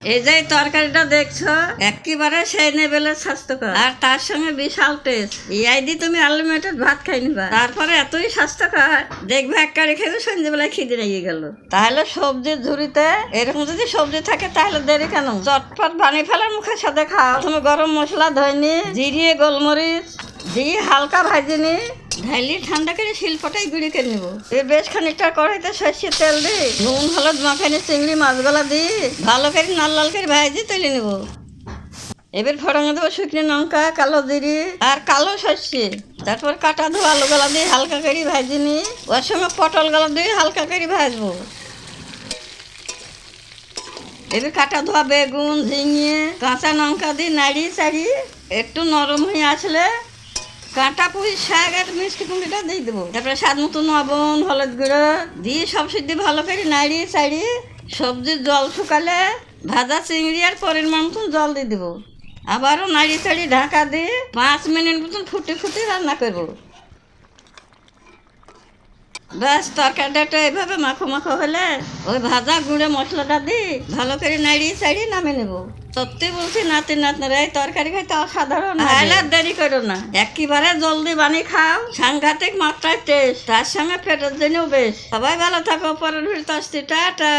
এই যে তরকারিটা দেখছো একেবারে সেই লেভেলের স্বাস্থ্যকর আর তার সঙ্গে বিশাল টেস্ট এই দিয়ে তুমি আনলিমিটেড ভাত খাই নিবা। তারপরে এতই স্বাস্থ্যকর দেখবে এক কারি খেয়ে সন্ধ্যেবেলায় খিদে লেগে গেল। তাহলে সবজির ঝুড়িতে এরকম যদি সবজি থাকে তাহলে দেরি কেন, চটপট বানিয়ে ফেলার মুখের সাথে খাও। তুমি গরম মশলা ধইনি, জিরিয়ে গোলমরিচ দিয়ে হালকা ভাজিনি ঢাইলি ঠান্ডা করে শিলপটাই গুঁড়ি করে নেবো। এই বেশ খানিকটা কড়াইতে সর্ষের তেল দিই, নুন হলুদ মাখানি চিংড়ি মাছগুলা দিই ভালো করে লাল লাল করে ভাজি তুলে নেবো। এবার ফোড়নে দেবো শুকনো লঙ্কা, কালো জিরি আর কালো সর্ষে। তারপর কাটা ধোয়া আলুগুলা দিয়ে হালকা করে ভাজি নি, ওর সঙ্গে পটলগুলা দিয়ে হালকা করে ভাজবো। এবার কাটা ধোয়া বেগুন ঝিঙে কাঁচা লঙ্কা দিয়ে নাড়ি চাড়ি একটু নরম হয়ে আসলে কাঁটা পুঁই শাক আর মিষ্টি কুমড়িটা দিয়ে দেবো। তারপরে স্বাদ মতো লবণ হলুদ গুঁড়ো দিয়ে সব সিদ্ধি ভালো করে নাড়িয়ে চাড়িয়ে সবজির জল শুকালে ভাজা চিংড়ি আর পরিমাণ মতন জল দিয়ে দেবো। আবারও নাড়িয়ে চাড়িয়ে ঢাকা দিয়ে 5 মিনিট মতন ফুটে ফুটে রান্না করবো। ব্যাস তরকারিটা এভাবে মাখো মাখো হলে ওই ভাজা গুঁড়ো মশলাটা দিই ভালো করে নাড়িয়ে চাড়িয়ে নামে নেবো। সত্যি বলছি নাতি নাতনারা এই তরকারি খাইতে অসাধারণ, দেরি করো না, একেবারে জলদি বানিয়ে খাও, সাংঘাতিক মাত্রায় টেস্ট, তার সঙ্গে পেটের জন্যও বেশ। সবাই ভালো থাকো, পরের ভিড় আসছি, টাটা।